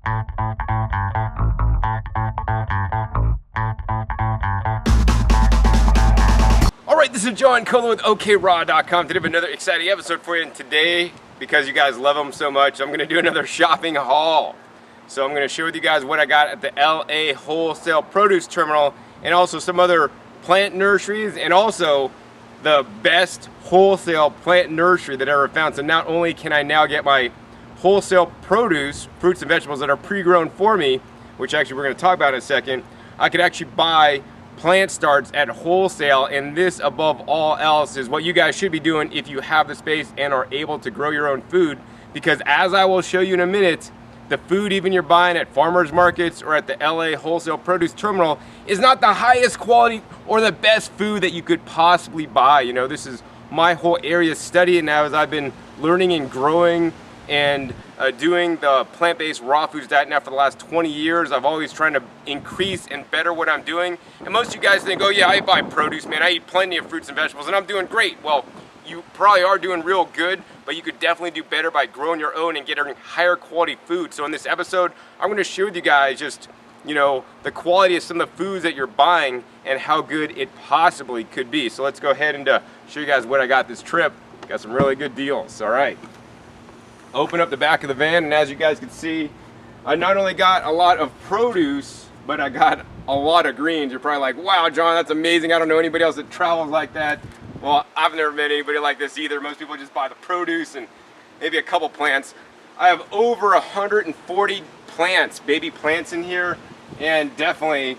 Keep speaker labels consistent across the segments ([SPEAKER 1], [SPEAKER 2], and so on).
[SPEAKER 1] Alright, this is John Cola with okraw.com. Today I have another exciting episode for you, and today, because you guys love them so much, I'm going to do another shopping haul. So I'm going to share with you guys what I got at the LA Wholesale Produce Terminal, and also some other plant nurseries, and also the best wholesale plant nursery that I ever found. So not only can I now get my wholesale produce, fruits and vegetables that are pre-grown for me, which actually we're going to talk about in a second, I could actually buy plant starts at wholesale, and this above all else is what you guys should be doing if you have the space and are able to grow your own food, because as I will show you in a minute, the food even you're buying at farmers markets or at the LA Wholesale Produce Terminal is not the highest quality or the best food that you could possibly buy. You know, this is my whole area of study, and now as I've been learning and growing and doing the plant-based raw foods diet now for the last 20 years, I've always trying to increase and better what I'm doing. And most of you guys think, oh yeah, I buy produce, man, I eat plenty of fruits and vegetables and I'm doing great. Well, you probably are doing real good, but you could definitely do better by growing your own and getting higher quality food. So in this episode, I'm going to share with you guys just, you know, the quality of some of the foods that you're buying and how good it possibly could be. So let's go ahead and show you guys what I got this trip. Got some really good deals. All right. Open up the back of the van, and as you guys can see, I not only got a lot of produce, but I got a lot of greens. You're probably like, wow, John, that's amazing. I don't know anybody else that travels like that. Well, I've never met anybody like this either. Most people just buy the produce and maybe a couple plants. I have over 140 plants, baby plants in here, and definitely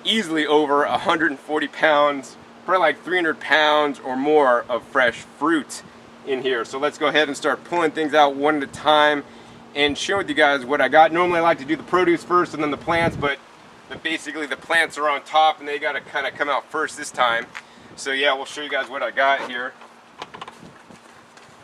[SPEAKER 1] easily over 140 pounds, probably like 300 pounds or more of fresh fruit in here. So let's go ahead and start pulling things out one at a time and share with you guys what I got. Normally I like to do the produce first and then the plants, but basically the plants are on top and they got to kind of come out first this time. So yeah, we'll show you guys what I got here.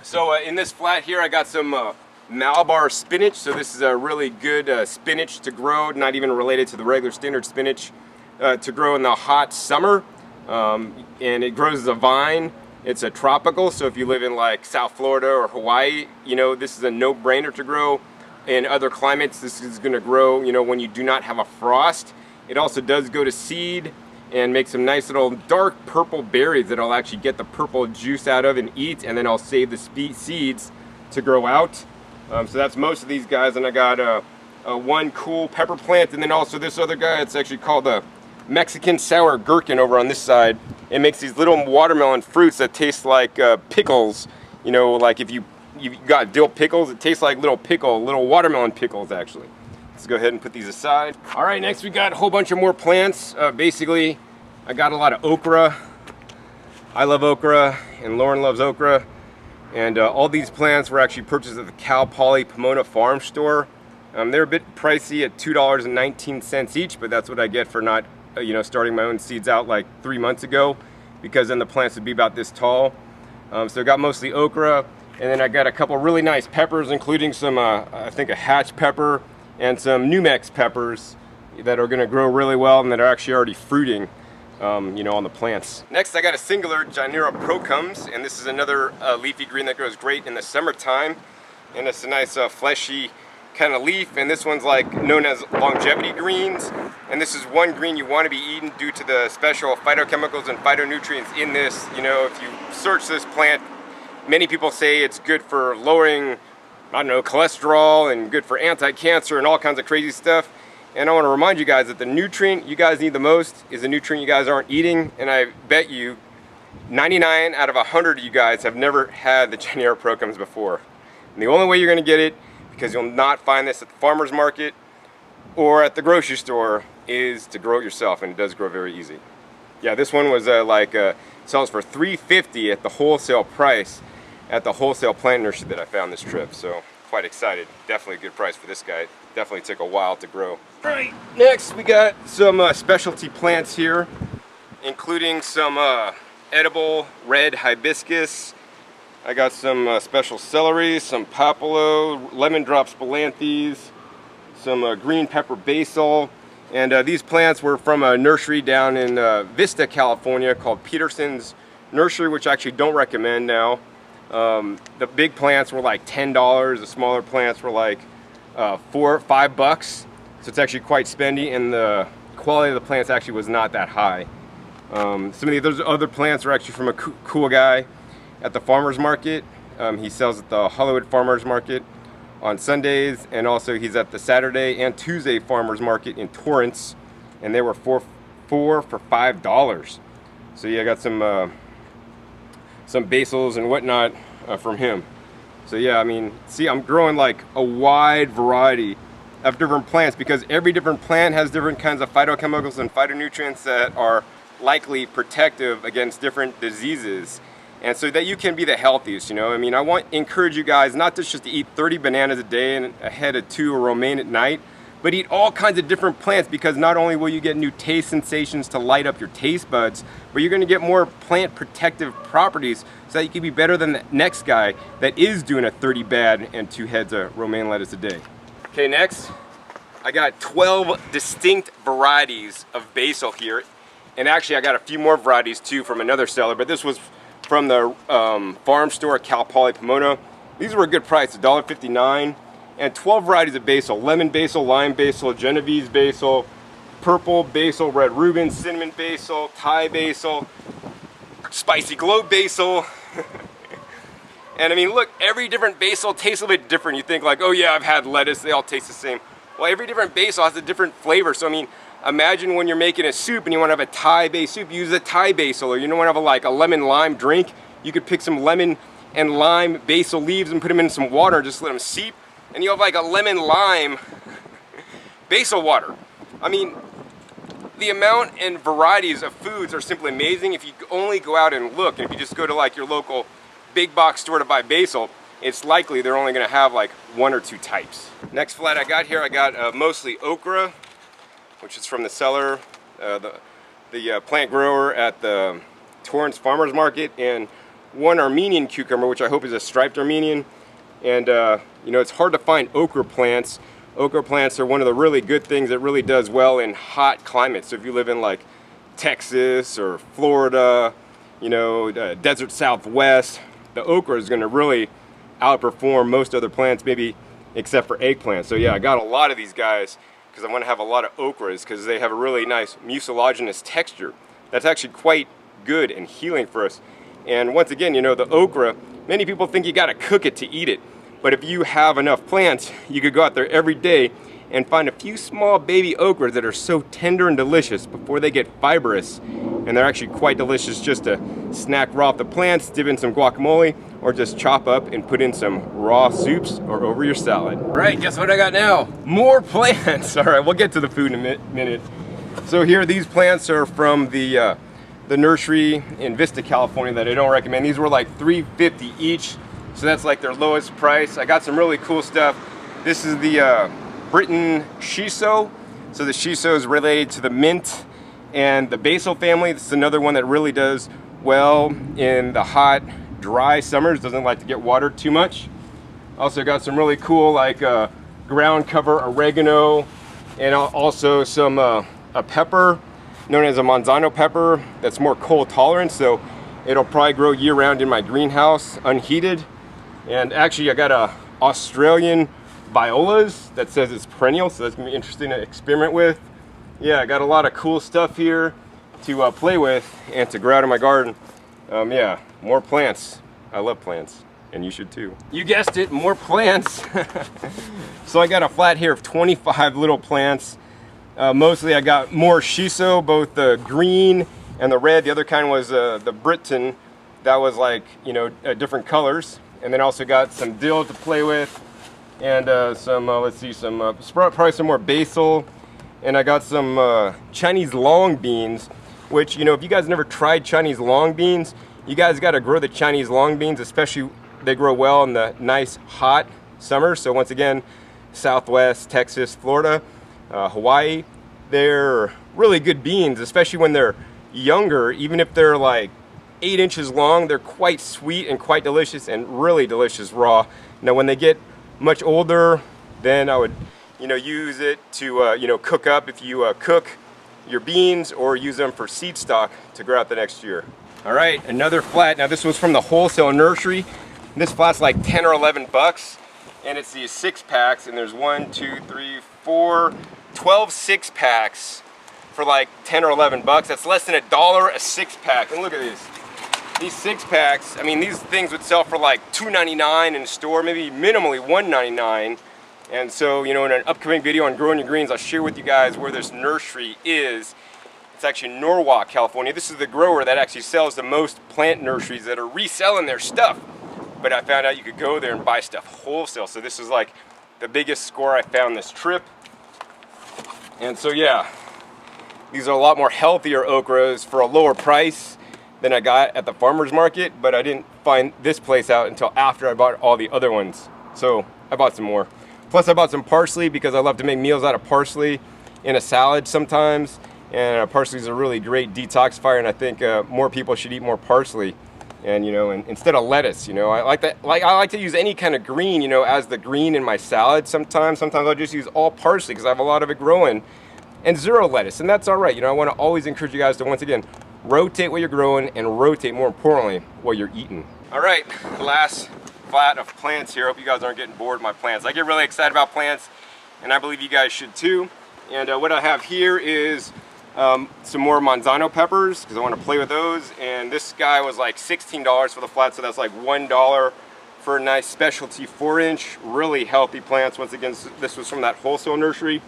[SPEAKER 1] So in this flat here I got some Malabar spinach. So this is a really good spinach to grow, not even related to the regular standard spinach, to grow in the hot summer, and it grows as a vine. It's a tropical, so if you live in like South Florida or Hawaii, you know, this is a no-brainer to grow. In other climates, this is going to grow, you know, when you do not have a frost. It also does go to seed and make some nice little dark purple berries that I'll actually get the purple juice out of and eat, and then I'll save the seeds to grow out. So that's most of these guys, and I got one cool pepper plant, and then also this other guy. It's actually called the Mexican sour gherkin over on this side. It makes these little watermelon fruits that taste like pickles. You know, like if you've got dill pickles, it tastes like little watermelon pickles actually. Let's go ahead and put these aside. All right, next we got a whole bunch of more plants. Basically, I got a lot of okra. I love okra, and Lauren loves okra. And all these plants were actually purchased at the Cal Poly Pomona Farm Store. They're a bit pricey at $2.19 each, but that's what I get for not starting my own seeds out like 3 months ago, because then the plants would be about this tall. So I got mostly okra, and then I got a couple really nice peppers, including some, I think a hatch pepper and some Numex peppers that are going to grow really well and that are actually already fruiting, on the plants. Next, I got a singular Gynera procums, and this is another leafy green that grows great in the summertime, and it's a nice fleshy kind of leaf, and this one's like known as longevity greens, and this is one green you want to be eating due to the special phytochemicals and phytonutrients in this. You know, if you search this plant, many people say it's good for lowering, I don't know, cholesterol, and good for anti-cancer and all kinds of crazy stuff. And I want to remind you guys that the nutrient you guys need the most is the nutrient you guys aren't eating, and I bet you 99 out of 100 of you guys have never had the Gynera procums before. And the only way you're going to get it, because you'll not find this at the farmer's market or at the grocery store, is to grow it yourself, and it does grow very easy. Yeah, this one was sells for $3.50 at the wholesale price at the wholesale plant nursery that I found this trip, so quite excited. Definitely a good price for this guy. Definitely took a while to grow. All right, next we got some specialty plants here, including some edible red hibiscus. I got some special celery, some papalo, lemon drop spilanthes, some green pepper basil, and these plants were from a nursery down in Vista, California called Peterson's Nursery, which I actually don't recommend now. The big plants were like $10, the smaller plants were like $4 or $5. So it's actually quite spendy, and the quality of the plants actually was not that high. Some of those other plants are actually from a cool guy at the farmer's market. He sells at the Hollywood Farmers Market on Sundays, and also he's at the Saturday and Tuesday Farmers Market in Torrance, and they were four for $5. So yeah, I got some basils and whatnot from him. So yeah, I mean, see, I'm growing like a wide variety of different plants because every different plant has different kinds of phytochemicals and phytonutrients that are likely protective against different diseases, and so that you can be the healthiest, you know. I mean, I want to encourage you guys not just to eat 30 bananas a day and a head of 2 romaine at night, but eat all kinds of different plants, because not only will you get new taste sensations to light up your taste buds, but you're going to get more plant protective properties so that you can be better than the next guy that is doing a 30 bad and 2 heads of romaine lettuce a day. Okay, next I got 12 distinct varieties of basil here, and actually I got a few more varieties too from another seller, but this was from the farm store at Cal Poly Pomona. These were a good price, $1.59, and 12 varieties of basil: lemon basil, lime basil, Genovese basil, purple basil, red Reuben, cinnamon basil, Thai basil, spicy globe basil. And I mean, look, every different basil tastes a little bit different. You think like, oh yeah, I've had lettuce, they all taste the same. Well, every different basil has a different flavor. So I mean, imagine when you're making a soup and you want to have a Thai-based soup, use a Thai basil. Or you don't want to have a lemon lime drink, you could pick some lemon and lime basil leaves and put them in some water, just let them seep, and you have like a lemon lime basil water. I mean, the amount and varieties of foods are simply amazing if you only go out and look. And if you just go to like your local big box store to buy basil, it's likely they're only going to have like 1 or 2 types. Next flat I got here, I got mostly okra, which is from the seller, the plant grower at the Torrance Farmers Market, and one Armenian cucumber, which I hope is a striped Armenian. And you know, it's hard to find okra plants. Okra plants are one of the really good things that really does well in hot climates. So if you live in like Texas or Florida, you know, desert Southwest, the okra is going to really outperform most other plants, maybe except for eggplants. So yeah, I got a lot of these guys because I want to have a lot of okras because they have a really nice mucilaginous texture that's actually quite good and healing for us. And once again, you know, the okra, many people think you got to cook it to eat it. But if you have enough plants, you could go out there every day and find a few small baby okras that are so tender and delicious before they get fibrous. And they're actually quite delicious just to snack raw off the plants, dip in some guacamole, or just chop up and put in some raw soups or over your salad. All right, guess what I got now? More plants. All right, we'll get to the food in a minute. So here, these plants are from the nursery in Vista, California that I don't recommend. These were like $3.50 each. So that's like their lowest price. I got some really cool stuff. This is the Britain shiso. So the shiso is related to the mint and the basil family. This is another one that really does well in the hot, dry summers. Doesn't like to get watered too much. Also got some really cool like ground cover oregano, and also some a pepper known as a manzano pepper that's more cold tolerant. So it'll probably grow year round in my greenhouse unheated. And actually I got a Australian violas that says it's perennial, so that's gonna be interesting to experiment with. Yeah, I got a lot of cool stuff here to play with and to grow out in my garden. Yeah, more plants. I love plants, and you should too. You guessed it, more plants. So I got a flat here of 25 little plants. Mostly I got more shiso, both the green and the red. The other kind was the Britain, that was like, you know, different colors. And then also got some dill to play with, and some, let's see, some, probably some more basil. And I got some Chinese long beans, which, you know, if you guys never tried Chinese long beans, you guys got to grow the Chinese long beans, especially they grow well in the nice hot summers. So once again, Southwest, Texas, Florida, Hawaii, they're really good beans, especially when they're younger. Even if they're like 8 inches long, they're quite sweet and quite delicious, and really delicious raw. Now when they get much older, then I would, you know, use it to you know, cook up if you cook your beans, or use them for seed stock to grow out the next year. All right, another flat. Now this was from the Wholesale nursery. This flat's like 10 or 11 bucks, and it's these 6-packs, and there's 1, 2, 3, 4, 12 6-packs for like 10 or 11 bucks. That's less than $1 a 6-pack. And look at this. These 6-packs, I mean, these things would sell for like $2.99 in the store, maybe minimally $1.99. And so, you know, in an upcoming video on growing your greens, I'll share with you guys where this nursery is. It's actually in Norwalk, California. This is the grower that actually sells the most plant nurseries that are reselling their stuff. But I found out you could go there and buy stuff wholesale. So this is like the biggest score I found this trip. And so yeah, these are a lot more healthier okras for a lower price than I got at the farmer's market, but I didn't find this place out until after I bought all the other ones. So I bought some more. Plus I bought some parsley because I love to make meals out of parsley in a salad sometimes. And parsley is a really great detoxifier, and I think more people should eat more parsley. And you know, instead of lettuce, you know, I like to use any kind of green, you know, as the green in my salad sometimes. Sometimes I'll just use all parsley because I have a lot of it growing, and zero lettuce, and that's all right. You know, I want to always encourage you guys to, once again, rotate what you're growing, and rotate, more importantly, what you're eating. All right, last flat of plants here. Hope you guys aren't getting bored of my plants. I get really excited about plants, and I believe you guys should too. And what I have here is some more Manzano peppers, because I want to play with those. And this guy was like $16 for the flat, so that's like $1 for a nice specialty 4-inch, really healthy plants. Once again, this was from that wholesale nursery.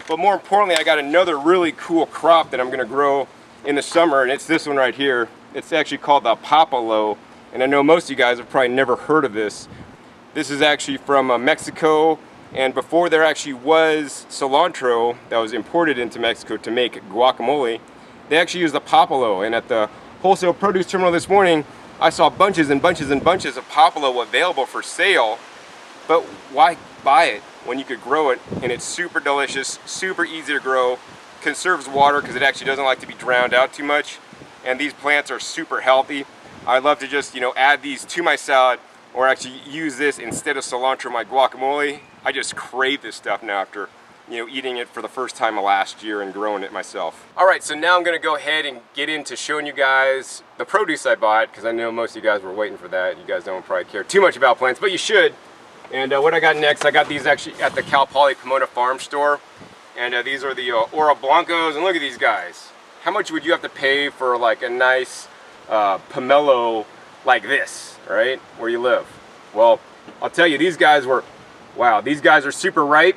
[SPEAKER 1] But more importantly, I got another really cool crop that I'm going to grow in the summer, and it's this one right here. It's actually called the Papalo, and I know most of you guys have probably never heard of this. This is actually from Mexico, and before there actually was cilantro that was imported into Mexico to make guacamole, they actually used the Papalo. And at the wholesale produce terminal this morning, I saw bunches and bunches and bunches of Papalo available for sale. But why buy it when you could grow it? And it's super delicious, super easy to grow, conserves water because it actually doesn't like to be drowned out too much, and these plants are super healthy. I love to just, you know, add these to my salad, or actually use this instead of cilantro in my guacamole. I just crave this stuff now after, you know, eating it for the first time last year and growing it myself. All right, so now I'm gonna go ahead and get into showing you guys the produce I bought, because I know most of you guys were waiting for that. You guys don't probably care too much about plants, but you should. And what I got next, I got these actually at the Cal Poly Pomona Farm Store. And these are the Ora Blancos, and look at these guys. How much would you have to pay for like a nice pomelo like this, right, where you live? Well, I'll tell you, these guys were, wow, these guys are super ripe.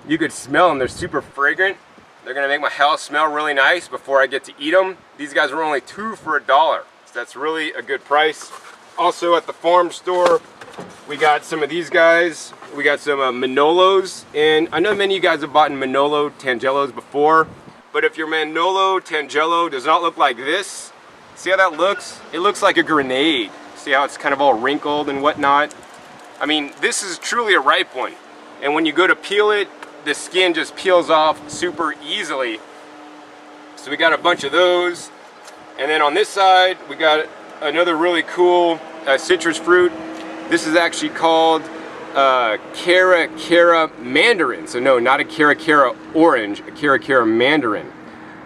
[SPEAKER 1] You could smell them, they're super fragrant. They're gonna make my house smell really nice before I get to eat them. These guys were only 2 for $1, so that's really a good price. Also at the farm store, we got some of these guys. We got some Manolos, and I know many of you guys have bought Manolo Tangelos before, but if your Manolo Tangelo does not look like this, see how that looks? It looks like a grenade. See how it's kind of all wrinkled and whatnot? I mean, this is truly a ripe one, and when you go to peel it, the skin just peels off super easily. So we got a bunch of those, and then on this side, we got another really cool citrus fruit. This is actually called Cara mandarin. So no, not a Cara orange, a Cara mandarin.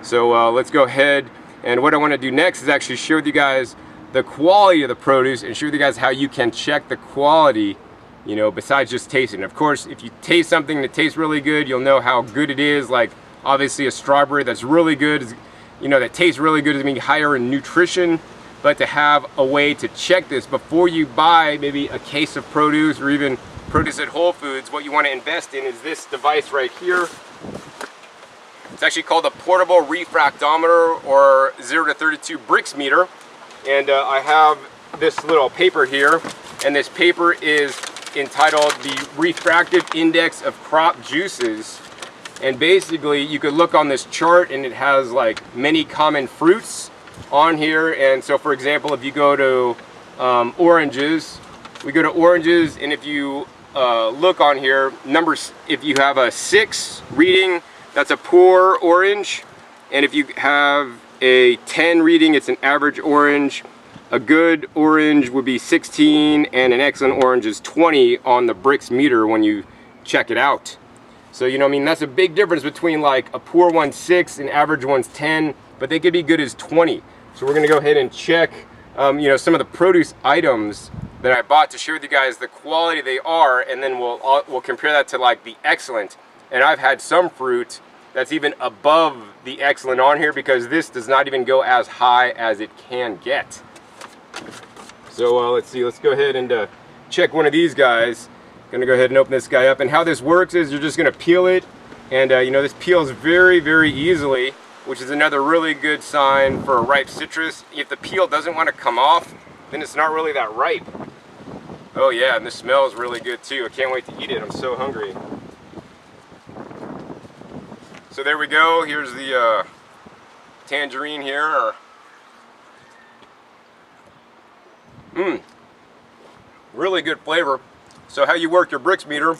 [SPEAKER 1] So let's go ahead, and what I want to do next is actually share with you guys the quality of the produce and share with you guys how you can check the quality, you know, besides just tasting. Of course, if you taste something that tastes really good, you'll know how good it is. Like obviously a strawberry that's really good is, you know, that tastes really good is going to be higher in nutrition. But to have a way to check this before you buy maybe a case of produce or even produce at Whole Foods, what you want to invest in is this device right here. It's actually called a portable refractometer, or 0 to 32 brix meter. And I have this little paper here, and this paper is entitled the Refractive Index of Crop Juices. And basically you could look on this chart, and it has like many common fruits on here. And so for example, if you go to oranges, we go to oranges, and if you look on here, numbers, if you have a 6 reading, that's a poor orange, and if you have a 10 reading, it's an average orange. A good orange would be 16, and an excellent orange is 20 on the brix meter when you check it out. So, you know, I mean, that's a big difference between like a poor one's 6 and average one's 10, but they could be good as 20. So we're gonna go ahead and check, you know, some of the produce items that I bought to share with you guys the quality they are, and then we'll compare that to like the excellent. And I've had some fruit that's even above the excellent on here, because this does not even go as high as it can get. So let's see, let's go ahead and check one of these guys. Gonna go ahead and open this guy up, and how this works is you're just gonna peel it, and you know, this peels very, very easily, which is another really good sign for a ripe citrus. If the peel doesn't want to come off, then it's not really that ripe. Oh yeah, and this smells really good too. I can't wait to eat it. I'm so hungry. So there we go. Here's the tangerine here. Really good flavor. So how you work your brix meter,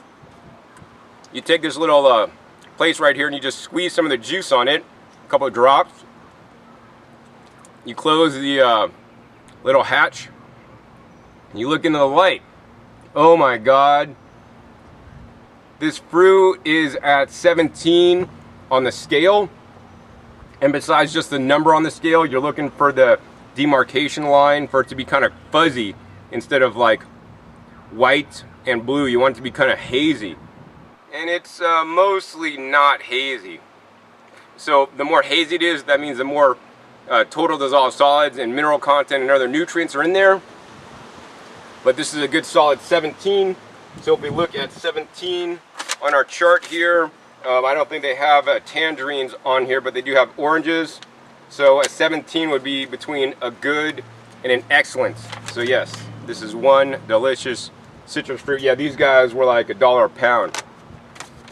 [SPEAKER 1] you take this little place right here and you just squeeze some of the juice on it, a couple of drops. You close the little hatch, and you look into the light. Oh my God. This fruit is at 17 on the scale, and besides just the number on the scale, you're looking for the demarcation line for it to be kind of fuzzy instead of like white and blue. You want it to be kind of hazy, and it's mostly not hazy. So the more hazy it is, that means the more total dissolved solids and mineral content and other nutrients are in there. But this is a good solid 17. So if we look at 17 on our chart here, I don't think they have tangerines on here, but they do have oranges. So a 17 would be between a good and an excellent. So yes, this is one delicious citrus fruit. Yeah, these guys were like $1 a pound.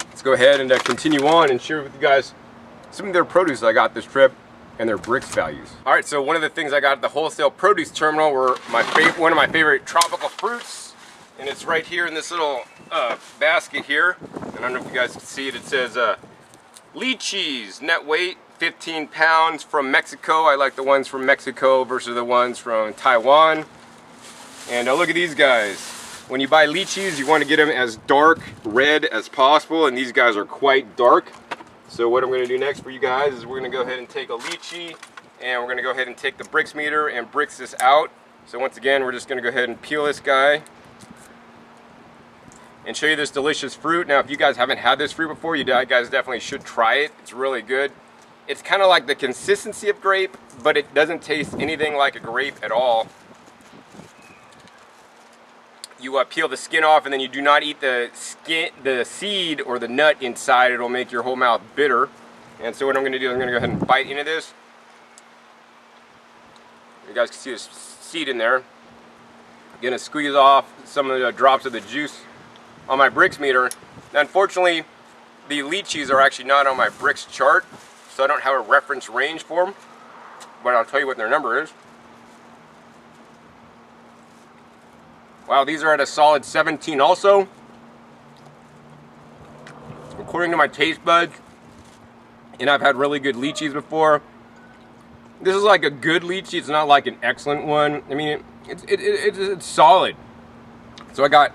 [SPEAKER 1] Let's go ahead and continue on and share with you guys some of their produce I got this trip and their brix values. All right, so one of the things I got at the wholesale produce terminal were one of my favorite tropical fruits, and it's right here in this little basket here. And I don't know if you guys can see it. It says Litchis, net weight 15 pounds from Mexico. I like the ones from Mexico versus the ones from Taiwan. And look at these guys. When you buy lychees, you want to get them as dark red as possible, and these guys are quite dark. So what I'm going to do next for you guys is we're going to go ahead and take a lychee, and we're going to go ahead and take the brix meter and brix this out. So once again, we're just going to go ahead and peel this guy and show you this delicious fruit. Now, if you guys haven't had this fruit before, you guys definitely should try it. It's really good. It's kind of like the consistency of grape, but it doesn't taste anything like a grape at all. You peel the skin off, and then you do not eat the seed or the nut inside. It'll make your whole mouth bitter. And so what I'm going to do is I'm going to go ahead and bite into this. You guys can see this seed in there. I'm going to squeeze off some of the drops of the juice on my brix meter. Now, unfortunately, the lychees are actually not on my brix chart, so I don't have a reference range for them, but I'll tell you what their number is. Wow, these are at a solid 17 also. According to my taste buds, and I've had really good lychees before, this is like a good lychee. It's not like an excellent one. I mean, it's solid. So I got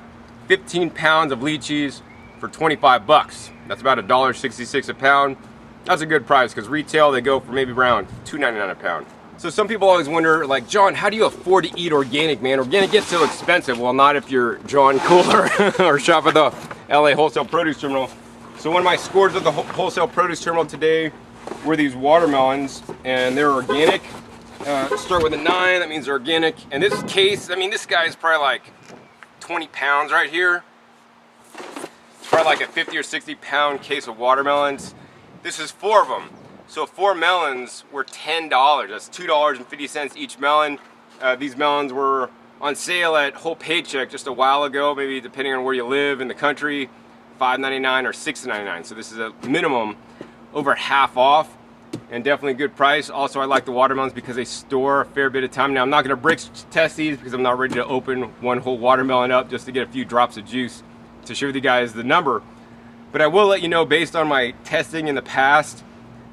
[SPEAKER 1] 15 pounds of lychees for 25 bucks. That's about $1.66 a pound. That's a good price, because retail they go for maybe around $2.99 a pound. So some people always wonder, like, John, how do you afford to eat organic, man? Organic gets so expensive. Well, not if you're John Cooler or shop at the LA Wholesale Produce Terminal. So one of my scores at the Wholesale Produce Terminal today were these watermelons, and they're organic. Start with a 9, that means they're organic. And this case, I mean, this guy is probably like 20 pounds right here. It's probably like a 50 or 60 pound case of watermelons. This is 4 of them. So 4 melons were $10. That's $2.50 each melon. These melons were on sale at Whole Paycheck just a while ago, maybe depending on where you live in the country, $5.99 or $6.99. So this is a minimum over half off, and definitely a good price. Also, I like the watermelons because they store a fair bit of time. Now, I'm not going to brix test these because I'm not ready to open one whole watermelon up just to get a few drops of juice to show you guys the number. But I will let you know, based on my testing in the past,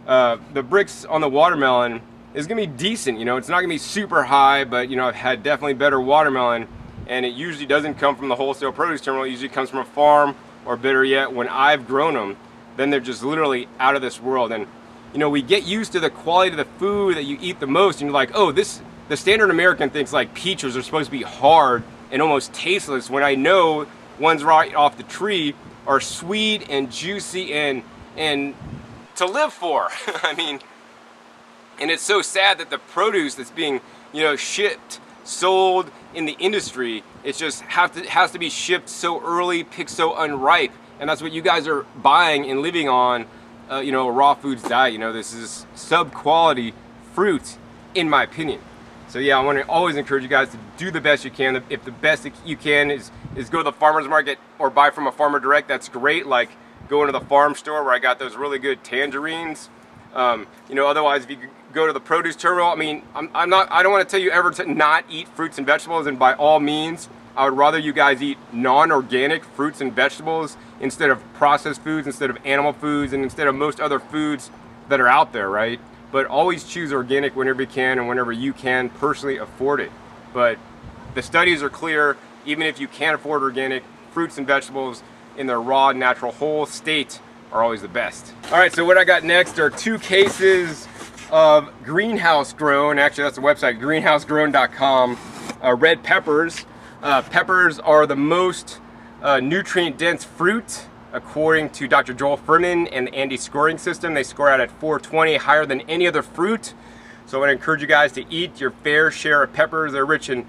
[SPEAKER 1] the brix on the watermelon is going to be decent. You know, it's not going to be super high, but you know, I've had definitely better watermelon, and it usually doesn't come from the wholesale produce terminal. It usually comes from a farm, or better yet, when I've grown them, then they're just literally out of this world. And you know, we get used to the quality of the food that you eat the most, and you're like, oh, the standard American thinks like peaches are supposed to be hard and almost tasteless, when I know ones right off the tree are sweet and juicy and to live for. I mean, and it's so sad that the produce that's being, you know, shipped, sold in the industry, it just has to be shipped so early, picked so unripe, and that's what you guys are buying and living on, you know, a raw foods diet. You know, this is sub-quality fruit, in my opinion. So yeah, I want to always encourage you guys to do the best you can. If the best you can is go to the farmer's market or buy from a farmer direct, that's great. Like going to the farm store where I got those really good tangerines. You know, otherwise if you go to the produce terminal, I mean, I don't want to tell you ever to not eat fruits and vegetables, and by all means, I would rather you guys eat non-organic fruits and vegetables instead of processed foods, instead of animal foods, and instead of most other foods that are out there, right? But always choose organic whenever you can and whenever you can personally afford it. But the studies are clear, even if you can't afford organic, fruits and vegetables in their raw, natural, whole state are always the best. All right, so what I got next are 2 cases of greenhouse grown, actually that's the website, greenhousegrown.com, red peppers. Peppers are the most nutrient dense fruit according to Dr. Joel Furman and the Andy scoring system. They score out at 420, higher than any other fruit. So I want to encourage you guys to eat your fair share of peppers. They're rich in,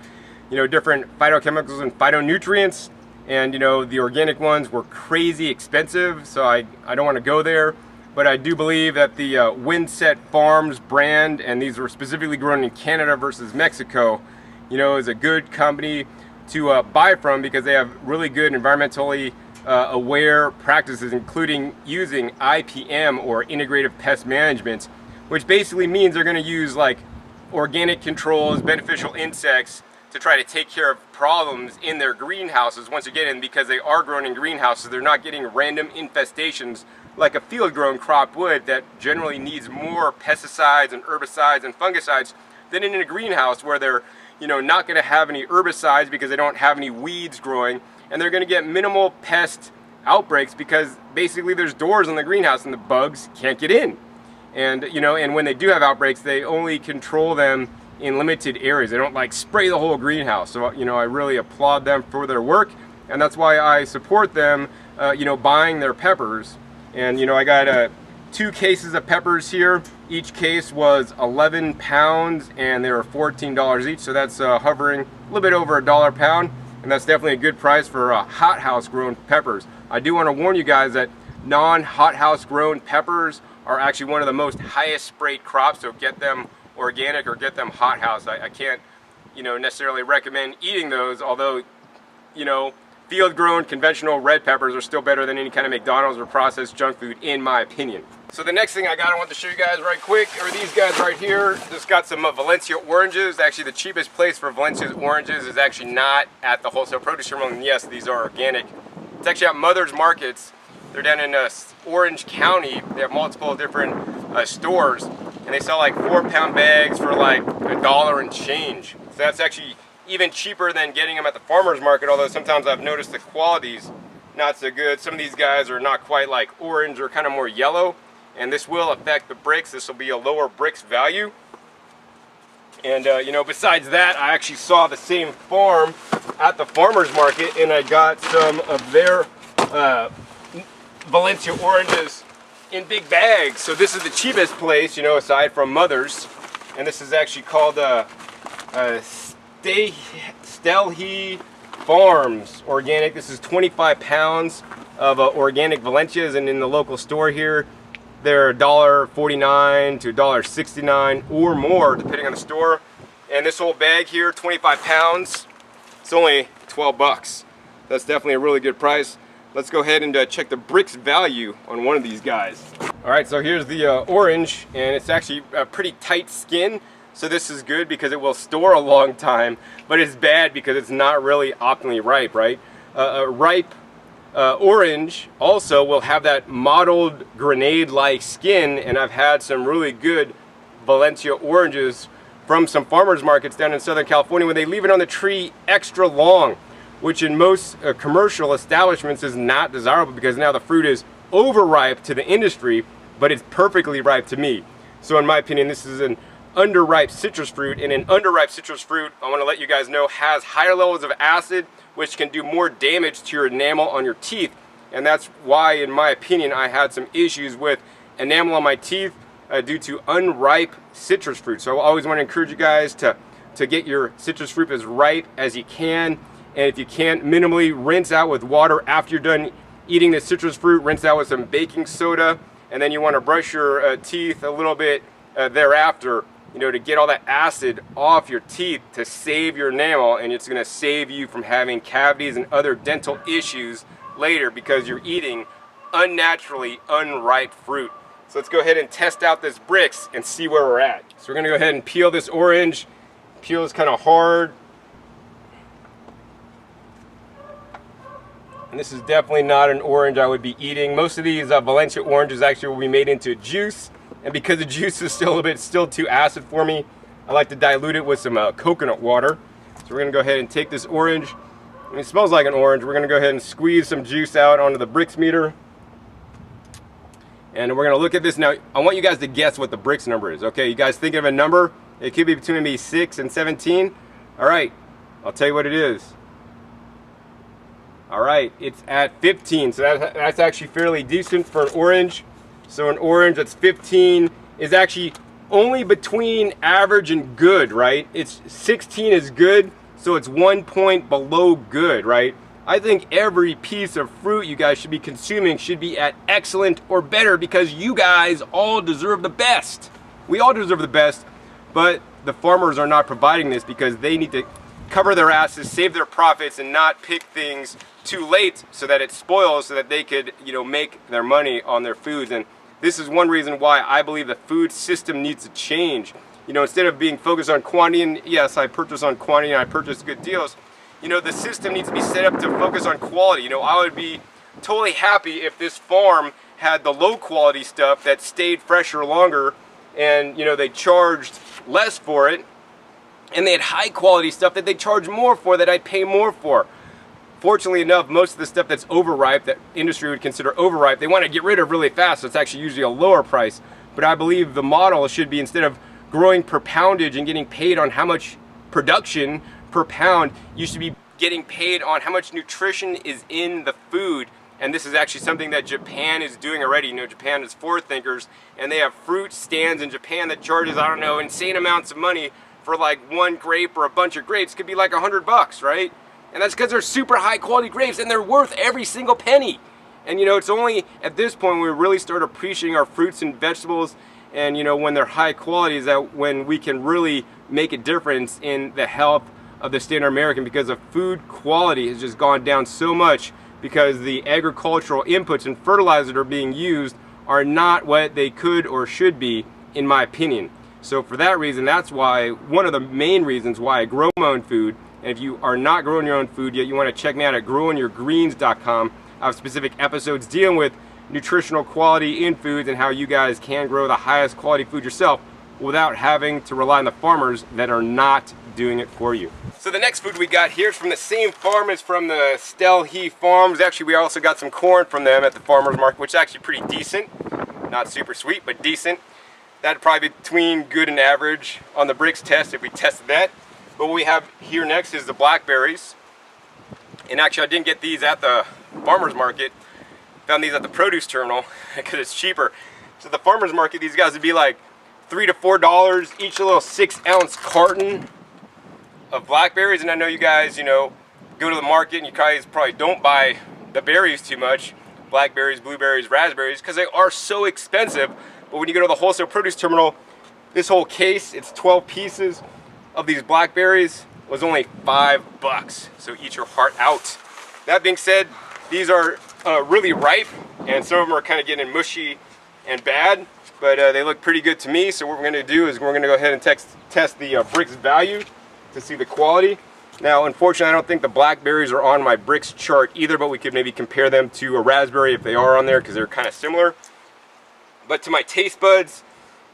[SPEAKER 1] you know, different phytochemicals and phytonutrients. And you know, the organic ones were crazy expensive, so I don't want to go there. But I do believe that the Windset Farms brand, and these were specifically grown in Canada versus Mexico, you know, is a good company to buy from because they have really good environmentally aware practices, including using IPM, or integrative pest management, which basically means they're going to use like organic controls, beneficial insects, to try to take care of problems in their greenhouses. Once again, because they are grown in greenhouses, they're not getting random infestations like a field-grown crop would, that generally needs more pesticides and herbicides and fungicides than in a greenhouse, where they're, you know, not going to have any herbicides because they don't have any weeds growing, and they're going to get minimal pest outbreaks because basically there's doors in the greenhouse and the bugs can't get in. And you know, and when they do have outbreaks, they only control them in limited areas. They don't like spray the whole greenhouse. So you know, I really applaud them for their work, and that's why I support them, you know, buying their peppers. And you know, I got 2 cases of peppers here. Each case was 11 pounds and they were $14 each, so that's hovering a little bit over $1 a pound, and that's definitely a good price for hothouse grown peppers. I do want to warn you guys that non-hothouse grown peppers are actually one of the most highest sprayed crops, so get them organic or get them hothouse. I can't, you know, necessarily recommend eating those, although, you know, field-grown conventional red peppers are still better than any kind of McDonald's or processed junk food, in my opinion. So the next thing I want to show you guys right quick are these guys right here. Just got some Valencia oranges. Actually, the cheapest place for Valencia's oranges is actually not at the wholesale produce terminal, and yes, these are organic. It's actually at Mother's Markets. They're down in Orange County. They have multiple different stores, and they sell like 4-pound bags for like $1 and change. So that's actually even cheaper than getting them at the farmer's market, although sometimes I've noticed the quality's not so good. Some of these guys are not quite like orange, or kind of more yellow, and this will affect the brix. This will be a lower brix value. And you know, besides that, I actually saw the same farm at the farmer's market, and I got some of their Valencia oranges in big bags. So this is the cheapest place, you know, aside from Mother's, and this is actually called Stelhi Farms Organic. This is 25 pounds of organic Valencias, and in the local store here, they're $1.49 to $1.69 or more, depending on the store. And this whole bag here, 25 pounds, it's only 12 bucks. That's definitely a really good price. Let's go ahead and check the brix value on one of these guys. All right, so here's the orange, and it's actually a pretty tight skin. So this is good because it will store a long time, but it's bad because it's not really optimally ripe, right? A ripe orange also will have that mottled grenade-like skin, and I've had some really good Valencia oranges from some farmers markets down in Southern California when they leave it on the tree extra long, which in most commercial establishments is not desirable because now the fruit is overripe to the industry, but it's perfectly ripe to me. So in my opinion, this is an underripe citrus fruit, and an underripe citrus fruit, I want to let you guys know, has higher levels of acid, which can do more damage to your enamel on your teeth. And that's why, in my opinion, I had some issues with enamel on my teeth due to unripe citrus fruit. So I always want to encourage you guys to get your citrus fruit as ripe as you can. And if you can't, minimally rinse out with water after you're done eating the citrus fruit. Rinse out with some baking soda, and then you want to brush your teeth a little bit thereafter, you know, to get all that acid off your teeth to save your enamel, and it's going to save you from having cavities and other dental issues later because you're eating unnaturally unripe fruit. So let's go ahead and test out this brix and see where we're at. So we're going to go ahead and peel this orange. Peel is kind of hard. And this is definitely not an orange I would be eating. Most of these Valencia oranges actually will be made into juice. And because the juice is still too acid for me, I like to dilute it with some coconut water. So we're going to go ahead and take this orange. And it smells like an orange. We're going to go ahead and squeeze some juice out onto the brix meter. And we're going to look at this now. I want you guys to guess what the brix number is. Okay, you guys thinking of a number? It could be between maybe 6 and 17. All right, I'll tell you what it is. All right, it's at 15. So that's actually fairly decent for an orange. So an orange that's 15 is actually only between average and good, right? It's 16 is good, so it's 1 point below good, right? I think every piece of fruit you guys should be consuming should be at excellent or better, because you guys all deserve the best. We all deserve the best, but the farmers are not providing this because they need to cover their asses, save their profits, and not pick things too late so that it spoils, so that they could, you know, make their money on their foods. And this is one reason why I believe the food system needs to change. You know, instead of being focused on quantity, and yes, I purchase on quantity and I purchase good deals, you know, the system needs to be set up to focus on quality. You know, I would be totally happy if this farm had the low quality stuff that stayed fresher longer, and, you know, they charged less for it, and they had high quality stuff that they charge more for, that I'd pay more for. Fortunately enough, most of the stuff that's overripe, that industry would consider overripe, they want to get rid of really fast, so it's actually usually a lower price. But I believe the model should be, instead of growing per poundage and getting paid on how much production per pound, you should be getting paid on how much nutrition is in the food. And this is actually something that Japan is doing already. You know, Japan is forward thinkers, and they have fruit stands in Japan that charges, I don't know, insane amounts of money for like one grape, or a bunch of grapes could be like $100, right? And that's because they're super high quality grapes, and they're worth every single penny. And you know, it's only at this point when we really start appreciating our fruits and vegetables, and you know, when they're high quality, is that when we can really make a difference in the health of the standard American, because the food quality has just gone down so much because the agricultural inputs and fertilizers that are being used are not what they could or should be, in my opinion. So for that reason, that's why, one of the main reasons why I grow my own food. And if you are not growing your own food yet, you want to check me out at growingyourgreens.com. I have specific episodes dealing with nutritional quality in foods and how you guys can grow the highest quality food yourself without having to rely on the farmers that are not doing it for you. So the next food we got here is from the same farm as from the Stelhe Farms. Actually, we also got some corn from them at the farmer's market, which is actually pretty decent. Not super sweet, but decent. That'd probably be between good and average on the brix test if we tested that. But what we have here next is the blackberries. And actually, I didn't get these at the farmer's market. Found these at the produce terminal because it's cheaper. So the farmer's market, these guys would be like $3 to $4 each, a little 6-ounce carton of blackberries. And I know you guys, you know, go to the market and you guys probably don't buy the berries too much, blackberries, blueberries, raspberries, because they are so expensive. But when you go to the wholesale produce terminal, this whole case, it's 12 pieces of these blackberries, was only $5. So eat your heart out. That being said, these are really ripe, and some of them are kind of getting mushy and bad, but they look pretty good to me. So what we're going to do is we're going to go ahead and test the brix value to see the quality. Now, unfortunately, I don't think the blackberries are on my brix chart either, but we could maybe compare them to a raspberry if they are on there, because they're kind of similar. But to my taste buds,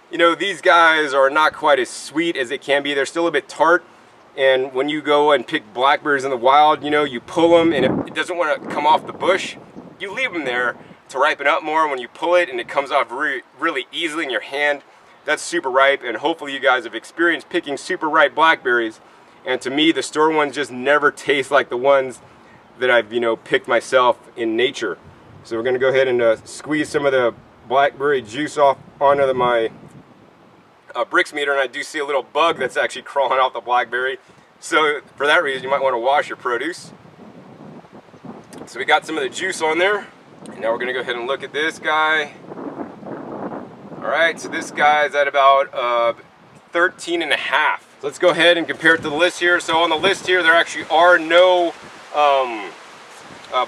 [SPEAKER 1] you know, these guys are not quite as sweet as they can be. They're still a bit tart. And when you go and pick blackberries in the wild, you know, you pull them and it doesn't want to come off the bush. You leave them there to ripen up more. When you pull it and it comes off really easily in your hand, that's super ripe, and hopefully you guys have experienced picking super ripe blackberries. And to me, the store ones just never taste like the ones that I've, picked myself in nature. So we're gonna go ahead and squeeze some of the blackberry juice off onto my brix meter, and I do see a little bug that's actually crawling off the blackberry. So for that reason, you might want to wash your produce. So we got some of the juice on there, and now we're gonna go ahead and look at this guy. All right, so this guy's at about 13 and a half. So let's go ahead and compare it to the list here. So on the list here, there actually are no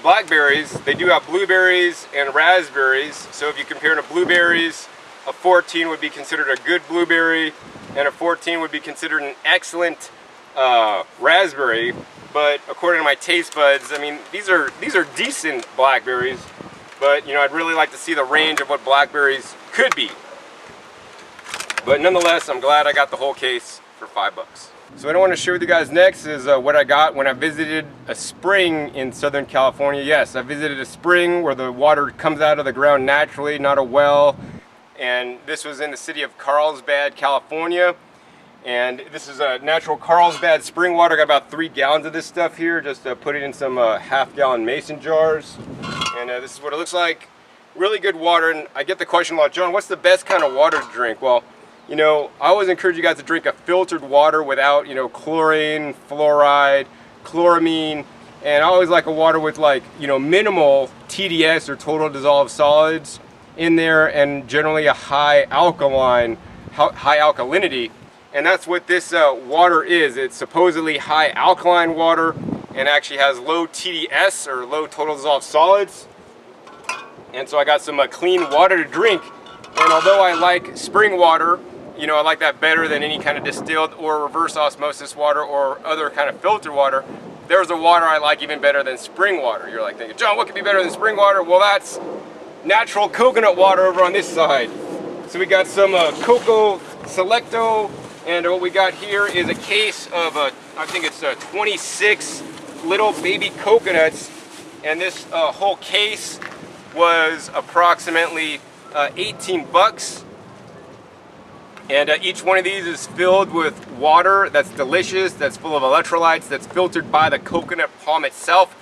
[SPEAKER 1] blackberries. They do have blueberries and raspberries. So if you compare to blueberries, a 14 would be considered a good blueberry, and a 14 would be considered an excellent raspberry. But according to my taste buds, I mean, these are decent blackberries. But I'd really like to see the range of what blackberries could be. But nonetheless, I'm glad I got the whole case for $5. So what I want to share with you guys next is what I got when I visited a spring in Southern California. Yes, I visited a spring where the water comes out of the ground naturally, not a well. And this was in the city of Carlsbad, California. And this is a natural Carlsbad spring water. I got about 3 gallons of this stuff here. Just put it in some half-gallon mason jars. And this is what it looks like. Really good water. And I get the question a lot, John, what's the best kind of water to drink? Well, I always encourage you guys to drink a filtered water without, chlorine, fluoride, chloramine. And I always like a water with minimal TDS or total dissolved solids in there, and generally a high alkalinity. And that's what this water is. It's supposedly high alkaline water and actually has low TDS or low total dissolved solids. And so I got some clean water to drink. And although I like spring water, I like that better than any kind of distilled or reverse osmosis water or other kind of filtered water, there's a water I like even better than spring water. You're like thinking, John, what could be better than spring water? Well, that's natural coconut water over on this side. So we got some Coco Selecto, and what we got here is a case of, I think it's 26 little baby coconuts, and this whole case was approximately $18. And each one of these is filled with water that's delicious, that's full of electrolytes, that's filtered by the coconut palm itself.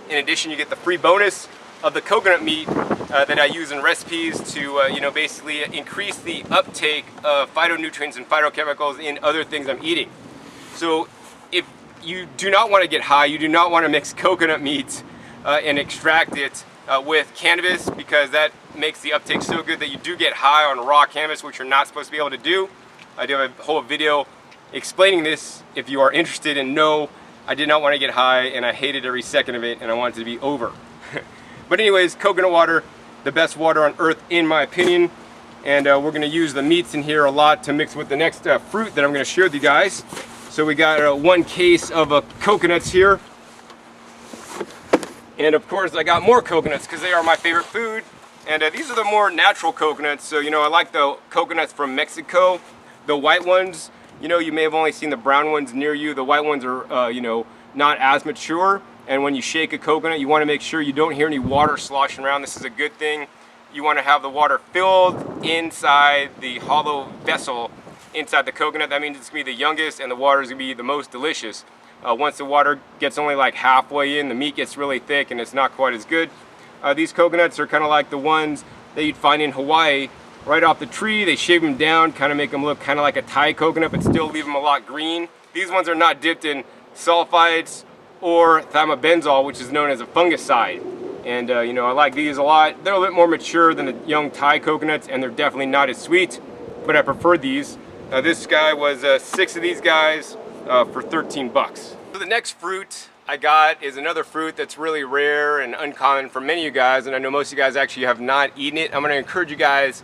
[SPEAKER 1] In addition, you get the free bonus of the coconut meat that I use in recipes to, basically increase the uptake of phytonutrients and phytochemicals in other things I'm eating. So if you do not want to get high, you do not want to mix coconut meat and extract it with cannabis, because that makes the uptake so good that you do get high on raw cannabis, which you're not supposed to be able to do. I do have a whole video explaining this if you are interested, and no, I did not want to get high, and I hated every second of it, and I wanted it to be over. But anyways, coconut water, the best water on earth in my opinion. And we're going to use the meats in here a lot to mix with the next fruit that I'm going to share with you guys. So we got 1 case of coconuts here. And of course I got more coconuts because they are my favorite food. And these are the more natural coconuts. So, I like the coconuts from Mexico. The white ones, you may have only seen the brown ones near you. The white ones are, not as mature. And when you shake a coconut, you want to make sure you don't hear any water sloshing around. This is a good thing. You want to have the water filled inside the hollow vessel inside the coconut. That means it's going to be the youngest, and the water is going to be the most delicious. Once the water gets only like halfway in, the meat gets really thick and it's not quite as good. These coconuts are kind of like the ones that you'd find in Hawaii, right off the tree. They shave them down, kind of make them look kind of like a Thai coconut, but still leave them a lot green. These ones are not dipped in sulfites or thymabenzol, which is known as a fungicide. And I like these a lot. They're a little bit more mature than the young Thai coconuts, and they're definitely not as sweet, but I prefer these. This guy was 6 of these guys for $13. So the next fruit I got is another fruit that's really rare and uncommon for many of you guys, and I know most of you guys actually have not eaten it. I'm going to encourage you guys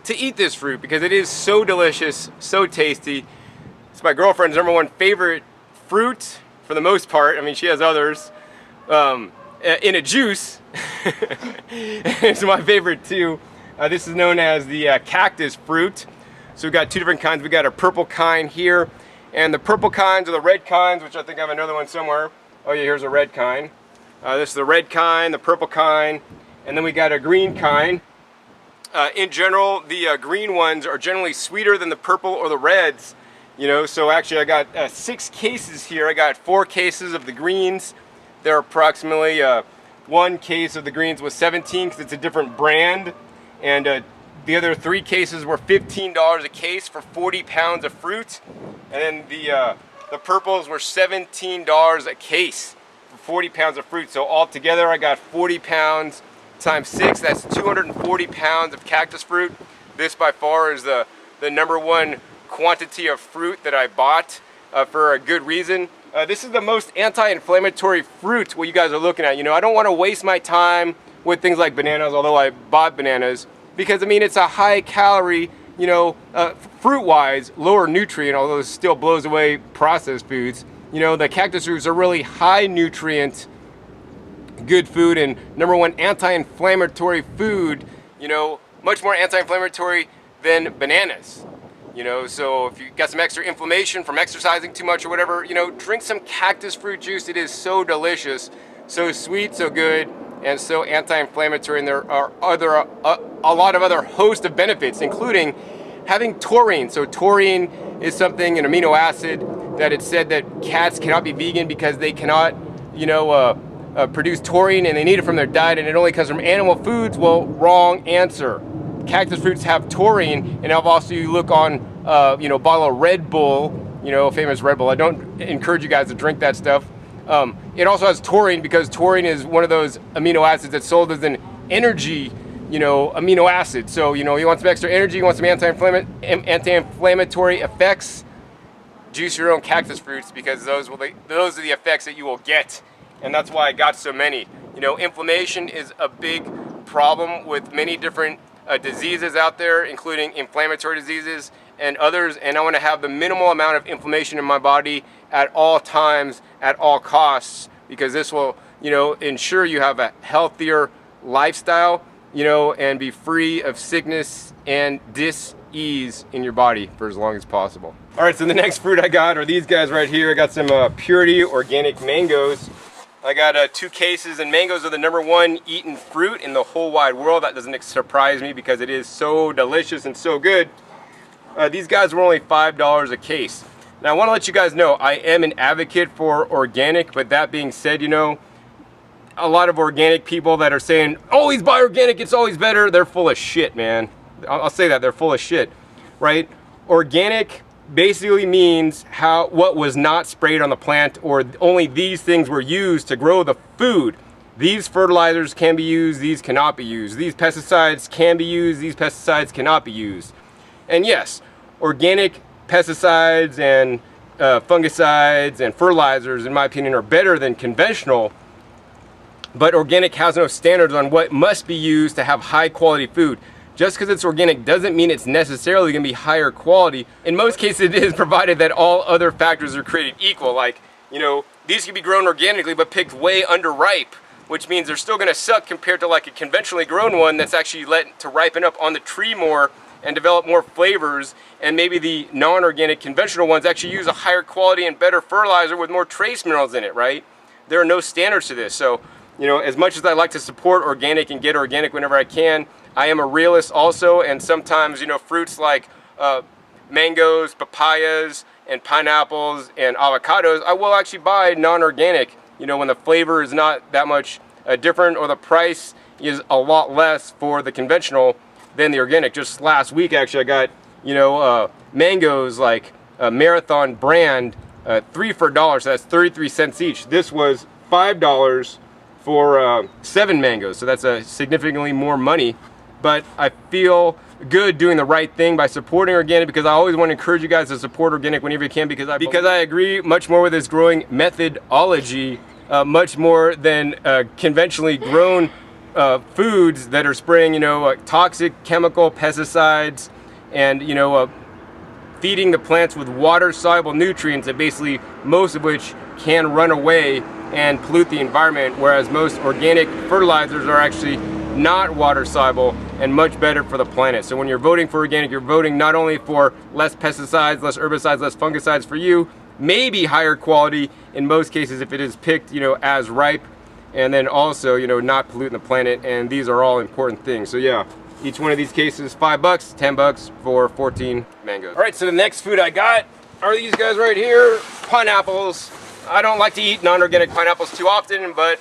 [SPEAKER 1] to eat this fruit because it is so delicious, so tasty. It's my girlfriend's #1 favorite fruit for the most part. I mean, she has others in a juice. It's my favorite too. This is known as the cactus fruit. So we've got 2 different kinds. We got a purple kind here, and the purple kinds are the red kinds, which I think I have another one somewhere. Oh yeah, here's a red kind. This is the red kind, the purple kind, and then we got a green kind. In general, the green ones are generally sweeter than the purple or the reds. You know, so actually I got 6 cases here. I got 4 cases of the greens. They're approximately 1 case of the greens was 17 because it's a different brand, and the other 3 cases were $15 a case for 40 pounds of fruit, and then the purples were $17 a case for 40 pounds of fruit. So altogether I got 40 pounds times 6, that's 240 pounds of cactus fruit. This by far is the #1 quantity of fruit that I bought for a good reason. This is the most anti-inflammatory fruit what you guys are looking at. You know, I don't want to waste my time with things like bananas, although I bought bananas, because I mean it's a high calorie, you know, fruit-wise, lower nutrient, although it still blows away processed foods. You know, the cactus fruits are really high nutrient, good food, and #1 anti-inflammatory food, you know, much more anti-inflammatory than bananas. You know, so if you got some extra inflammation from exercising too much or whatever, you know, drink some cactus fruit juice. It is so delicious, so sweet, so good, and so anti-inflammatory. And there are a lot of other host of benefits, including having taurine. So taurine is something, an amino acid, that it's said that cats cannot be vegan because they cannot, you know, produce taurine, and they need it from their diet, and it only comes from animal foods. Well, wrong answer. Cactus fruits have taurine, and I've also, you look on, you know, bottle of Red Bull, you know, famous Red Bull. I don't encourage you guys to drink that stuff. It also has taurine because taurine is one of those amino acids that's sold as an energy, you know, amino acid. So, you know, you want some extra energy, you want some anti-inflammatory effects, juice your own cactus fruits, because those are the effects that you will get. And that's why I got so many. You know, inflammation is a big problem with many different diseases out there, including inflammatory diseases and others, and I want to have the minimal amount of inflammation in my body at all times, at all costs, because this will, you know, ensure you have a healthier lifestyle, you know, and be free of sickness and dis-ease in your body for as long as possible. All right, so the next fruit I got are these guys right here. I got some Purity organic mangoes. I got 2 cases, and mangoes are the #1 eaten fruit in the whole wide world. That doesn't surprise me because it is so delicious and so good. These guys were only $5 a case. Now I want to let you guys know I am an advocate for organic, but that being said, you know, a lot of organic people that are saying, always buy organic, it's always better, they're full of shit, man. I'll say that, they're full of shit, right? Organic basically means what was not sprayed on the plant, or only these things were used to grow the food. These fertilizers can be used, these cannot be used. These pesticides can be used, these pesticides cannot be used. And yes, organic pesticides and fungicides and fertilizers, in my opinion, are better than conventional, but organic has no standards on what must be used to have high quality food. Just because it's organic doesn't mean it's necessarily going to be higher quality. In most cases it is, provided that all other factors are created equal. Like, you know, these can be grown organically but picked way underripe, which means they're still going to suck compared to like a conventionally grown one that's actually let to ripen up on the tree more and develop more flavors. And maybe the non-organic conventional ones actually use a higher quality and better fertilizer with more trace minerals in it, right? There are no standards to this. So, you know, as much as I like to support organic and get organic whenever I can, I am a realist also, and sometimes, you know, fruits like mangoes, papayas, and pineapples, and avocados, I will actually buy non-organic, you know, when the flavor is not that much different, or the price is a lot less for the conventional than the organic. Just last week, actually, I got, you know, mangoes like a Marathon brand, 3 for $1, so that's 33 cents each. This was $5 for 7 mangoes, so that's significantly more money. But I feel good doing the right thing by supporting organic, because I always want to encourage you guys to support organic whenever you can, because I agree much more with this growing methodology, much more than conventionally grown foods that are spraying, you know, toxic chemical pesticides, and, you know, feeding the plants with water-soluble nutrients that basically most of which can run away and pollute the environment, whereas most organic fertilizers are actually not water soluble and much better for the planet. So when you're voting for organic, you're voting not only for less pesticides, less herbicides, less fungicides for you, maybe higher quality in most cases if it is picked, you know, as ripe, and then also, you know, not polluting the planet. And these are all important things. So yeah, Each one of these cases, $5, 10 bucks for 14 mangoes. All right, so the next food I got are these guys right here, pineapples. I don't like to eat non-organic pineapples too often, but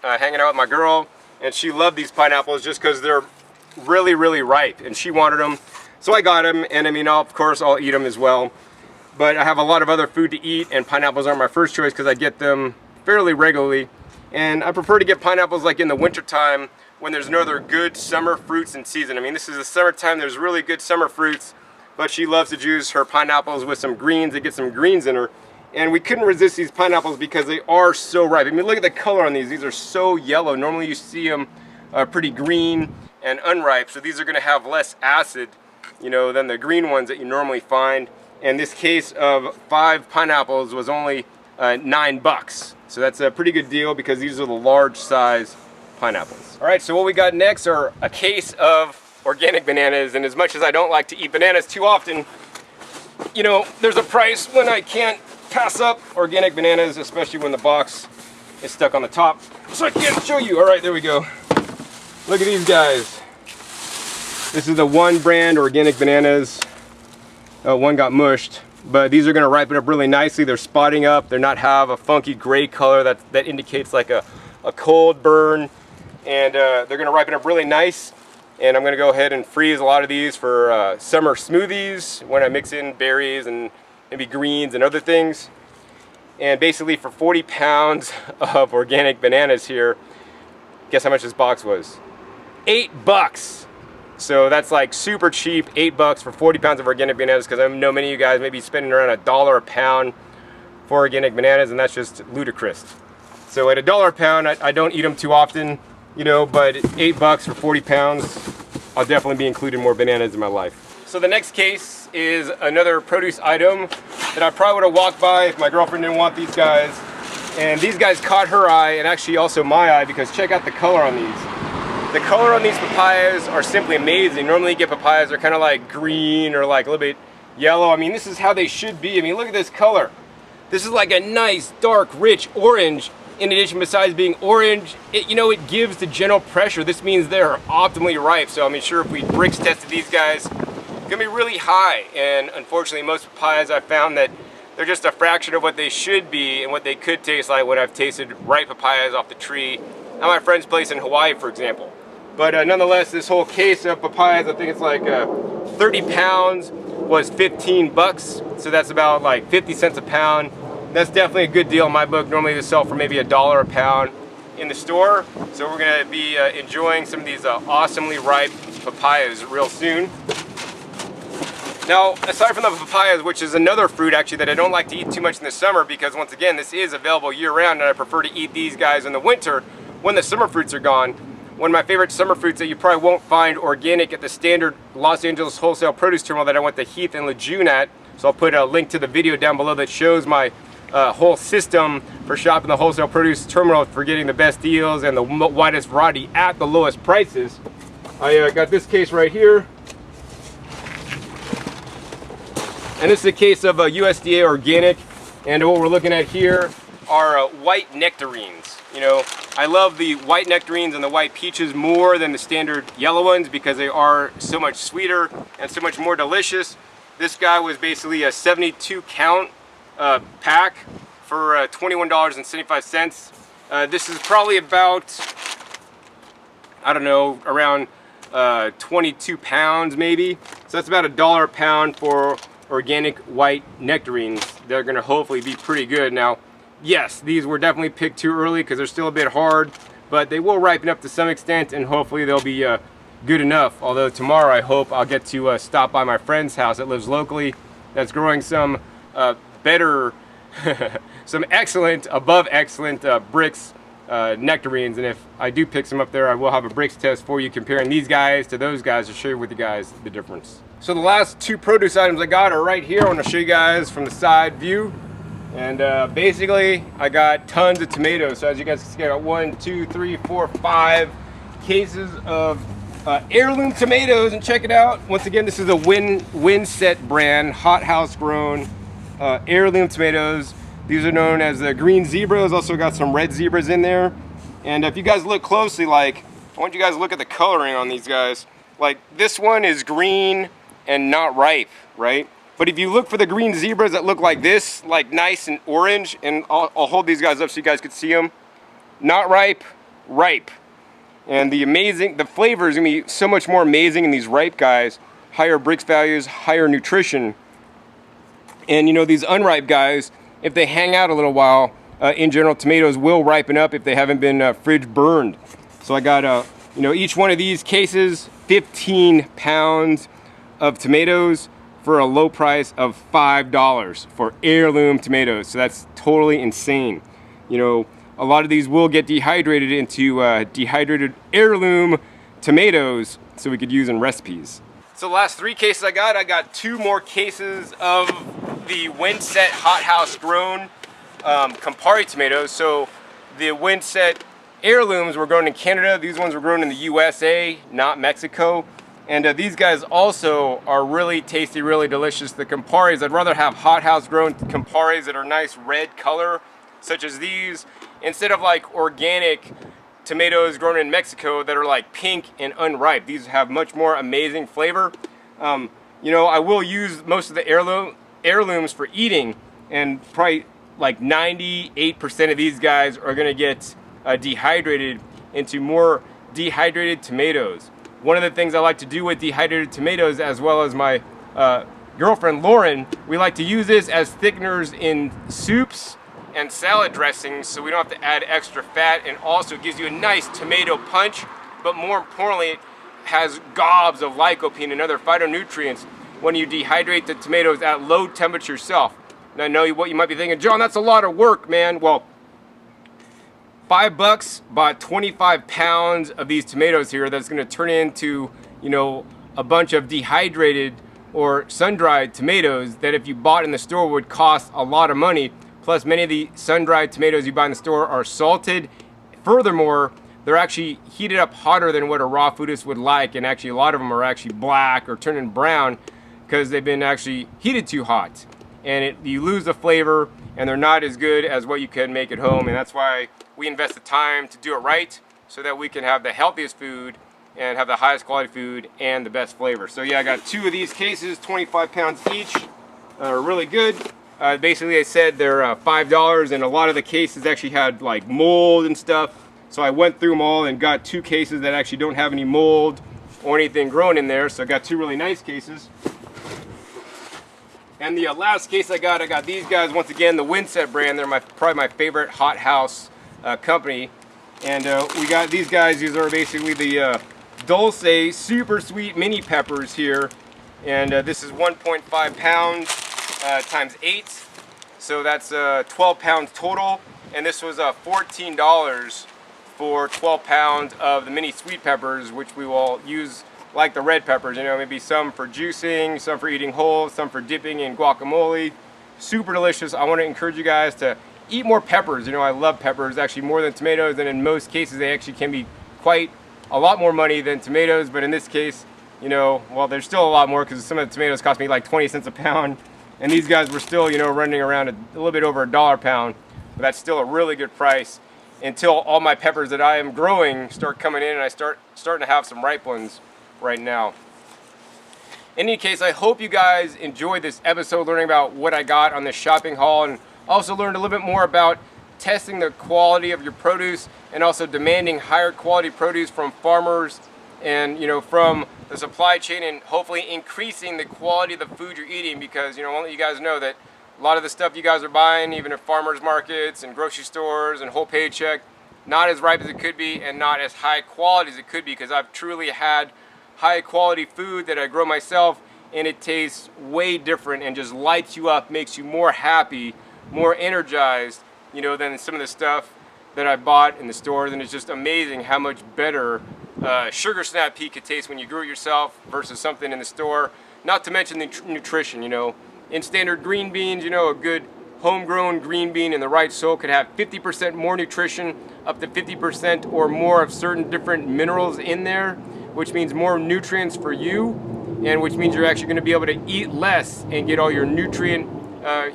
[SPEAKER 1] hanging out with my girl, and she loved these pineapples just because they're really, really ripe, and she wanted them. So I got them, and I mean, of course, I'll eat them as well. But I have a lot of other food to eat, and pineapples aren't my first choice because I get them fairly regularly. And I prefer to get pineapples like in the winter time when there's no other good summer fruits in season. I mean, this is the summertime, there's really good summer fruits, but she loves to juice her pineapples with some greens and get some greens in her. And we couldn't resist these pineapples because they are so ripe. I mean, look at the color on these. These are so yellow. Normally you see them pretty green and unripe, so these are gonna have less acid, you know, than the green ones that you normally find. And this case of 5 pineapples was only $9. So that's a pretty good deal because these are the large size pineapples. All right, so what we got next are a case of organic bananas. And as much as I don't like to eat bananas too often, you know, there's a price when I can't pass up organic bananas, especially when the box is stuck on the top. So I can't show you. All right, there we go. Look at these guys. This is the One brand organic bananas. One got mushed, but these are going to ripen up really nicely. They're spotting up. They're not have a funky gray color that indicates like a cold burn, and they're going to ripen up really nice. And I'm going to go ahead and freeze a lot of these for summer smoothies when I mix in berries and maybe greens and other things. And basically for 40 pounds of organic bananas here, guess how much this box was? $8. So that's like super cheap, $8 for 40 pounds of organic bananas, because I know many of you guys may be spending around $1 a pound for organic bananas, and that's just ludicrous. So at $1 a pound, I don't eat them too often, you know, but $8 for 40 pounds, I'll definitely be including more bananas in my life. So the next case is another produce item that I probably would have walked by if my girlfriend didn't want these guys. And these guys caught her eye, and actually also my eye, because check out the color on these. The color on these papayas are simply amazing. Normally you get papayas that are kind of like green or like a little bit yellow. I mean, this is how they should be. I mean, look at this color. This is like a nice, dark, rich orange. In addition, besides being orange, it gives the gentle pressure. This means they're optimally ripe. So I mean, sure, if we brix tested these guys, it's gonna be really high. And unfortunately, most papayas I found that they're just a fraction of what they should be and what they could taste like when I've tasted ripe papayas off the tree at my friend's place in Hawaii, for example. But nonetheless, this whole case of papayas, I think it's like 30 pounds was $15. So that's about like 50 cents a pound. That's definitely a good deal in my book. Normally they sell for maybe $1 a pound in the store. So we're gonna be enjoying some of these awesomely ripe papayas real soon. Now, aside from the papayas, which is another fruit actually that I don't like to eat too much in the summer, because once again, this is available year round, and I prefer to eat these guys in the winter when the summer fruits are gone. One of my favorite summer fruits that you probably won't find organic at the standard Los Angeles wholesale produce terminal that I went to Heath and Lejeune at. So I'll put a link to the video down below that shows my whole system for shopping the wholesale produce terminal for getting the best deals and the widest variety at the lowest prices. I got this case right here. And this is a case of USDA organic. And what we're looking at here are white nectarines. You know, I love the white nectarines and the white peaches more than the standard yellow ones because they are so much sweeter and so much more delicious. This guy was basically a 72 count pack for $21.75. This is probably about, I don't know, around 22 pounds maybe. So that's about $1 a pound for organic white nectarines. They're gonna hopefully be pretty good. Now, yes, these were definitely picked too early because they're still a bit hard, but they will ripen up to some extent, and hopefully they'll be good enough. Although tomorrow I hope I'll get to stop by my friend's house that lives locally that's growing some better, some excellent, above excellent brix nectarines. And if I do pick some up there, I will have a brix test for you comparing these guys to those guys to share with you guys the difference. So the last two produce items I got are right here. I want to show you guys from the side view. And basically, I got tons of tomatoes. So as you guys can see, I got 1, 2, 3, 4, 5 cases of heirloom tomatoes. And check it out. Once again, this is a Winset brand, hothouse grown heirloom tomatoes. These are known as the green zebras. Also got some red zebras in there. And if you guys look closely, like, I want you guys to look at the coloring on these guys. like this one is green and not ripe, right? But if you look for the green zebras that look like this, like nice and orange, and I'll hold these guys up so you guys can see them. Not ripe, ripe. And the flavor is gonna be so much more amazing in these ripe guys. Higher brix values, higher nutrition. And you know, these unripe guys, if they hang out a little while, in general, tomatoes will ripen up if they haven't been fridge burned. So I got, you know, each one of these cases, 15 pounds of tomatoes for a low price of $5 for heirloom tomatoes. So that's totally insane. You know, a lot of these will get dehydrated into dehydrated heirloom tomatoes so we could use in recipes. So the last 3 cases I got 2 more cases of the Windset hothouse grown Campari tomatoes. So the Windset heirlooms were grown in Canada. These ones were grown in the USA, not Mexico. And these guys also are really tasty, really delicious. The Camparis, I'd rather have hothouse grown Camparis that are nice red color, such as these, instead of like organic tomatoes grown in Mexico that are like pink and unripe. These have much more amazing flavor. You know, I will use most of the heirlooms for eating, and probably like 98% of these guys are gonna get dehydrated into more dehydrated tomatoes. One of the things I like to do with dehydrated tomatoes, as well as my girlfriend Lauren, we like to use this as thickeners in soups and salad dressings, so we don't have to add extra fat, and also gives you a nice tomato punch, but more importantly, it has gobs of lycopene and other phytonutrients when you dehydrate the tomatoes at low temperature yourself. And I know what you might be thinking, John, that's a lot of work, man. Well, $5 bought 25 pounds of these tomatoes here. That's going to turn into, you know, a bunch of dehydrated or sun-dried tomatoes that if you bought in the store would cost a lot of money. Plus, many of the sun-dried tomatoes you buy in the store are salted. Furthermore, they're actually heated up hotter than what a raw foodist would like, and actually a lot of them are actually black or turning brown because they've been actually heated too hot. And you lose the flavor, and they're not as good as what you can make at home. And that's why we invest the time to do it right, so that we can have the healthiest food and have the highest quality food and the best flavor. So yeah, I got 2 of these cases, 25 pounds each. Really good. Basically, I said they're $5, and a lot of the cases actually had like mold and stuff. So I went through them all and got 2 cases that actually don't have any mold or anything grown in there. So I got 2 really nice cases. And the last case I got these guys, once again, the Windset brand. They're probably my favorite hothouse company. And we got these guys. These are basically the Dulce super sweet mini peppers here. And this is 1.5 pounds times 8. So that's 12 pounds total. And this was $14 for 12 pounds of the mini sweet peppers, which we will use like the red peppers, you know, maybe some for juicing, some for eating whole, some for dipping in guacamole. Super delicious. I want to encourage you guys to eat more peppers. You know, I love peppers actually more than tomatoes, and in most cases they actually can be quite a lot more money than tomatoes, but in this case, you know, well, there's still a lot more because some of the tomatoes cost me like 20 cents a pound, and these guys were still, you know, running around a little bit over $1 a pound, but that's still a really good price until all my peppers that I am growing start coming in, and I starting to have some ripe ones right now. In any case, I hope you guys enjoyed this episode learning about what I got on this shopping haul, and also learned a little bit more about testing the quality of your produce and also demanding higher quality produce from farmers and, you know, from the supply chain, and hopefully increasing the quality of the food you're eating, because, you know, I want you guys to know that a lot of the stuff you guys are buying, even at farmers markets and grocery stores and whole paycheck, not as ripe as it could be and not as high quality as it could be, because I've truly had high quality food that I grow myself, and it tastes way different and just lights you up, makes you more happy, more energized, you know, than some of the stuff that I bought in the stores. And it's just amazing how much better sugar snap pea could taste when you grew it yourself versus something in the store. Not to mention the nutrition, you know. In standard green beans, you know, a good homegrown green bean in the right soil could have 50% more nutrition, up to 50% or more of certain different minerals in there, which means more nutrients for you, and which means you're actually going to be able to eat less and get all your nutrient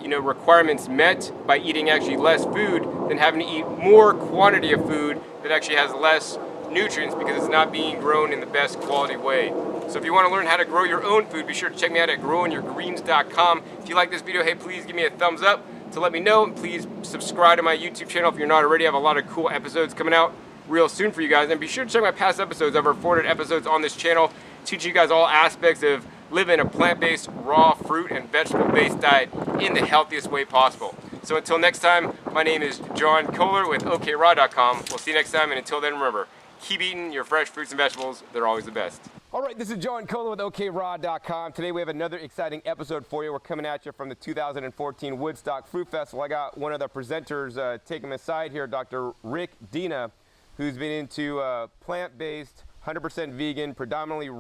[SPEAKER 1] you know, requirements met by eating actually less food than having to eat more quantity of food that actually has less nutrients because it's not being grown in the best quality way. So if you want to learn how to grow your own food, be sure to check me out at growingyourgreens.com. If you like this video, hey, please give me a thumbs up to let me know, and please subscribe to my YouTube channel if you're not already. I have a lot of cool episodes coming out real soon for you guys, and be sure to check my past episodes. I've recorded episodes on this channel teaching you guys all aspects of living a plant-based, raw, fruit and vegetable-based diet in the healthiest way possible. So until next time, my name is John Kohler with okraw.com. We'll see you next time, and until then, remember, keep eating your fresh fruits and vegetables. They're always the best. All right, this is John Kohler with okraw.com. Today we have another exciting episode for you. We're coming at you from the 2014 Woodstock Fruit Festival. I got one of the presenters taking me aside here, Dr. Rick Dina, who's been into plant-based, 100% vegan, predominantly